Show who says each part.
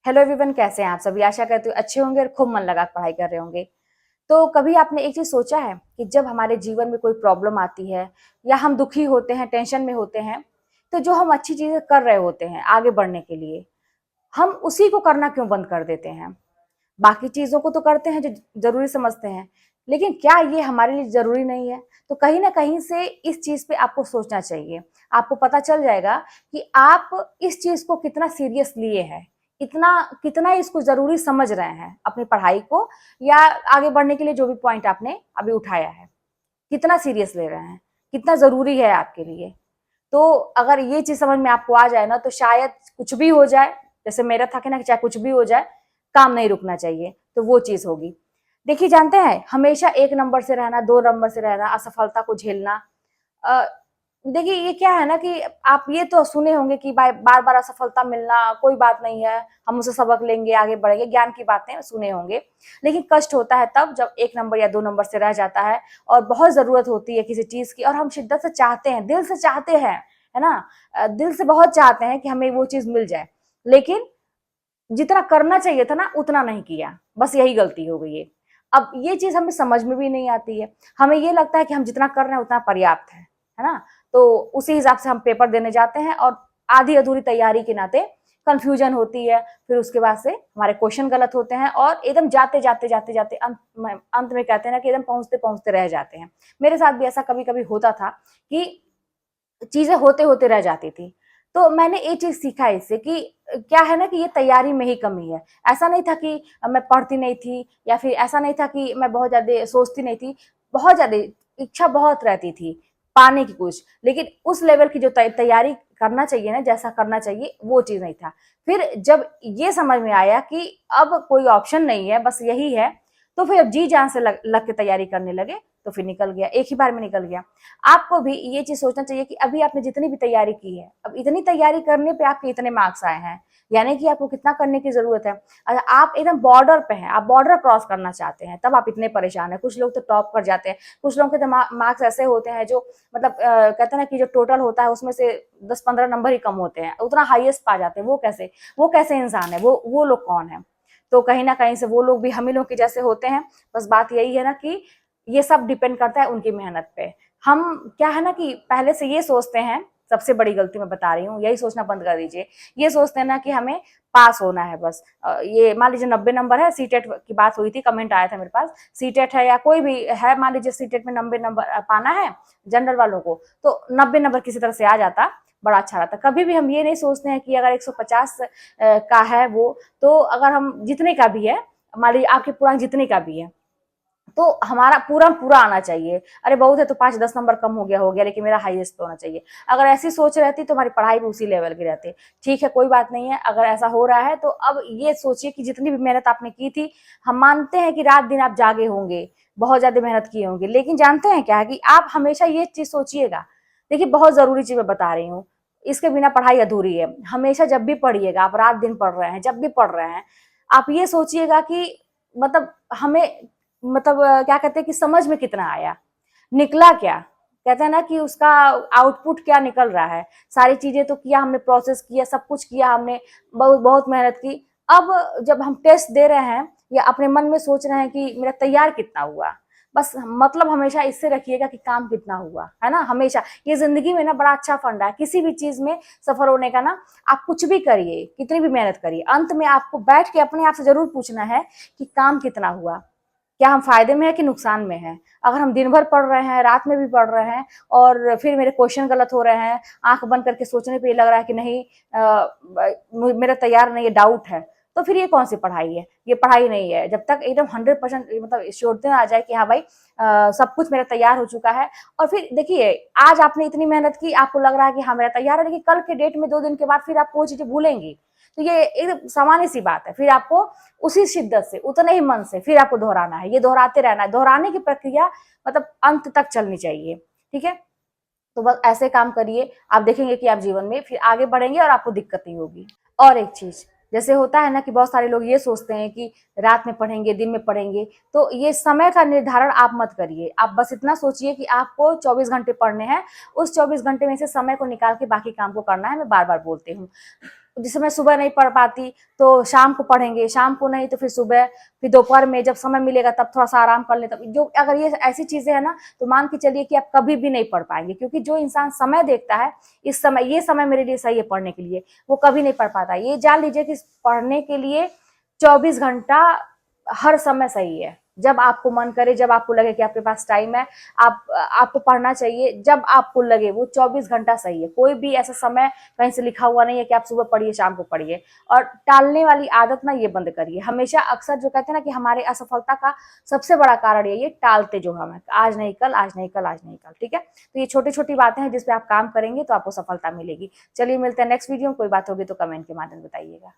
Speaker 1: Hello everyone, कैसे हैं आप सभी। आशा करती हूँ अच्छे होंगे और खूब मन लगा पढ़ाई कर रहे होंगे। तो कभी आपने एक चीज सोचा है कि जब हमारे जीवन में कोई प्रॉब्लम आती है या हम दुखी होते हैं, टेंशन में होते हैं, तो जो हम अच्छी चीजें कर रहे होते हैं आगे बढ़ने के लिए, हम उसी को करना क्यों बंद कर देते हैं। बाकी चीजों को तो करते हैं जो जरूरी समझते हैं, लेकिन क्या ये हमारे लिए जरूरी नहीं है। तो कहीं ना कहीं से इस चीज पे आपको सोचना चाहिए। आपको पता चल जाएगा कि आप इस चीज को कितना सीरियस लिए हैं, इतना कितना इसको जरूरी समझ रहे हैं अपनी पढ़ाई को, या आगे बढ़ने के लिए जो भी पॉइंट आपने अभी उठाया है, कितना सीरियस ले रहे हैं, कितना जरूरी है आपके लिए। तो अगर ये चीज समझ में आपको आ जाए ना, तो शायद कुछ भी हो जाए, जैसे मेरा था कि ना, चाहे कुछ भी हो जाए, काम नहीं रुकना चाहिए, तो वो चीज होगी। देखिए, जानते हैं, हमेशा एक नंबर से रहना, दो नंबर से रहना, असफलता को झेलना, देखिए ये क्या है ना कि आप ये तो सुने होंगे कि बार बार असफलता मिलना कोई बात नहीं है, हम उसे सबक लेंगे, आगे बढ़ेंगे, ज्ञान की बातें सुने होंगे। लेकिन कष्ट होता है तब जब एक नंबर या दो नंबर से रह जाता है और बहुत जरूरत होती है किसी चीज की, और हम शिद्दत से चाहते हैं, दिल से चाहते हैं, है ना। दिल से बहुत चाहते हैं कि हमें वो चीज मिल जाए, लेकिन जितना करना चाहिए था ना उतना नहीं किया, बस यही गलती हो गई है। अब ये चीज हमें समझ में भी नहीं आती है। हमें ये लगता है कि हम जितना कर रहे हैं उतना पर्याप्त है ना। तो उसी हिसाब से हम पेपर देने जाते हैं और आधी अधूरी तैयारी के नाते कंफ्यूजन होती है। फिर उसके बाद से हमारे क्वेश्चन गलत होते हैं और एकदम जाते जाते जाते जाते अंत में कहते हैं ना कि एकदम पहुंचते पहुंचते रह जाते हैं। मेरे साथ भी ऐसा कभी कभी होता था कि चीजें होते होते रह जाती थी। तो मैंने ये चीज सीखा इससे कि क्या है ना कि ये तैयारी में ही कमी है। ऐसा नहीं था कि मैं पढ़ती नहीं थी, या फिर ऐसा नहीं था कि मैं बहुत ज्यादा सोचती नहीं थी। बहुत ज्यादा इच्छा बहुत रहती थी पाने की कुछ, लेकिन उस लेवल की जो तैयारी करना चाहिए ना, जैसा करना चाहिए, वो चीज नहीं था। फिर जब ये समझ में आया कि अब कोई ऑप्शन नहीं है, बस यही है, तो फिर अब जी जान से लग के तैयारी करने लगे, तो फिर निकल गया, एक ही बार में निकल गया। आपको भी ये चीज सोचना चाहिए कि अभी आपने जितनी भी तैयारी की है, अब इतनी तैयारी करने पे आपके इतने मार्क्स आए हैं, यानी कि आपको कितना करने की जरूरत है। अगर आप एकदम बॉर्डर पे हैं, आप बॉर्डर क्रॉस करना चाहते हैं, तब आप इतने परेशान हैं। कुछ लोग तो टॉप कर जाते हैं, कुछ लोगों के तो मार्क्स ऐसे होते हैं जो मतलब कहते हैं ना कि जो टोटल होता है उसमें से 10-15 नंबर ही कम होते हैं, उतना हाईएस्ट पा जाते हैं। वो कैसे इंसान है, वो लोग कौन है। तो कहीं ना कहीं से वो लोग भी हम ही लोग के जैसे होते हैं। बस बात यही है ना कि ये सब डिपेंड करता है उनकी मेहनत पे। हम क्या है ना कि पहले से ये सोचते हैं, सबसे बड़ी गलती मैं बता रही हूँ, यही सोचना बंद कर दीजिए। ये सोचते हैं ना कि हमें पास होना है बस। ये मान लीजिए 90 नंबर है, सीटेट की बात हुई थी, कमेंट आया था मेरे पास, सीटेट है या कोई भी है, मान लीजिए सीटेट में 90 नंबर पाना है जनरल वालों को, तो 90 नंबर किसी तरह से आ जाता, बड़ा अच्छा रहता। कभी भी हम ये नहीं सोचते हैं कि अगर 150 का है वो, तो अगर हम जितने का भी है, मान लीजिए आपके पूरा जितने का भी है, तो हमारा पूरा पूरा आना चाहिए। अरे बहुत है तो 5-10 नंबर कम हो गया, लेकिन मेरा हाईएस्ट तो होना चाहिए। अगर ऐसी सोच रहती तो हमारी पढ़ाई भी उसी लेवल की रहती। ठीक है, कोई बात नहीं है। अगर ऐसा हो रहा है तो अब ये सोचिए कि जितनी भी मेहनत आपने की थी, हम मानते हैं कि रात दिन आप जागे होंगे, बहुत ज्यादा मेहनत किए होंगे, लेकिन जानते हैं क्या है कि आप हमेशा ये चीज सोचिएगा। देखिए, बहुत जरूरी चीज मैं बता रही हूँ, इसके बिना पढ़ाई अधूरी है। हमेशा जब भी पढ़िएगा, आप रात दिन पढ़ रहे हैं, जब भी पढ़ रहे हैं, आप ये सोचिएगा कि मतलब हमें मतलब क्या कहते हैं कि समझ में कितना आया, निकला क्या, कहते हैं ना कि उसका आउटपुट क्या निकल रहा है। सारी चीजें तो किया हमने, प्रोसेस किया, सब कुछ किया हमने, बहुत बहुत मेहनत की। अब जब हम टेस्ट दे रहे हैं या अपने मन में सोच रहे हैं कि मेरा तैयार कितना हुआ, बस मतलब हमेशा इससे रखिएगा कि काम कितना हुआ, है ना। हमेशा ये जिंदगी में ना बड़ा अच्छा फंडा है, किसी भी चीज में सफल होने का ना। आप कुछ भी करिए, कितनी भी मेहनत करिए, अंत में आपको बैठ के अपने आप से जरूर पूछना है कि काम कितना हुआ, क्या हम फायदे में है कि नुकसान में है। अगर हम दिन भर पढ़ रहे हैं, रात में भी पढ़ रहे हैं, और फिर मेरे क्वेश्चन गलत हो रहे हैं, आंख बंद करके सोचने पे ये लग रहा है कि नहीं मेरा तैयार नहीं है, डाउट है, तो फिर ये कौन सी पढ़ाई है। ये पढ़ाई नहीं है। जब तक एकदम 100% मतलब श्योरता आ जाए कि हाँ भाई सब कुछ मेरा तैयार हो चुका है। और फिर देखिए, आज आपने इतनी मेहनत की, आपको लग रहा है कि हाँ मेरा तैयार है, लेकिन कल के डेट में 2 दिन के बाद फिर आप वो चीजें भूलेंगी। तो ये एक सामान्य सी बात है। फिर आपको उसी शिद्दत से, उतने ही मन से फिर आपको दोहराना है, ये दोहराते रहना है। दोहराने की प्रक्रिया मतलब अंत तक चलनी चाहिए, ठीक है। तो बस ऐसे काम करिए, आप देखेंगे कि आप जीवन में फिर आगे बढ़ेंगे और आपको दिक्कत नहीं होगी। और एक चीज, जैसे होता है ना कि बहुत सारे लोग ये सोचते हैं कि रात में पढ़ेंगे, दिन में पढ़ेंगे, तो ये समय का निर्धारण आप मत करिए। आप बस इतना सोचिए कि आपको 24 घंटे पढ़ने हैं, उस 24 घंटे में से समय को निकाल के बाकी काम को करना है। मैं बार बार बोलती हूँ, जिस समय सुबह नहीं पढ़ पाती तो शाम को पढ़ेंगे, शाम को नहीं तो फिर सुबह, फिर दोपहर में जब समय मिलेगा तब थोड़ा सा आराम कर ले। तब जो अगर ये ऐसी चीजें है ना, तो मान के चलिए कि आप कभी भी नहीं पढ़ पाएंगे, क्योंकि जो इंसान समय देखता है, इस समय ये समय मेरे लिए सही है पढ़ने के लिए, वो कभी नहीं पढ़ पाता। ये जान लीजिए कि पढ़ने के लिए 24 घंटा हर समय सही है। जब आपको मन करे, जब आपको लगे कि आपके पास टाइम है, आपको पढ़ना चाहिए, जब आपको लगे, वो 24 घंटा सही है। कोई भी ऐसा समय कहीं से लिखा हुआ नहीं है कि आप सुबह पढ़िए शाम को पढ़िए। और टालने वाली आदत ना ये बंद करिए। हमेशा अक्सर जो कहते हैं ना कि हमारे असफलता का सबसे बड़ा कारण ये टालते जो हम है, आज नहीं कल, आज नहीं कल, आज नहीं कल। ठीक है, तो ये छोटी छोटी बातें हैं जिसपे आप काम करेंगे तो आपको सफलता मिलेगी। चलिए मिलते हैं नेक्स्ट वीडियो में। कोई बात होगी तो कमेंट के माध्यम बताइएगा।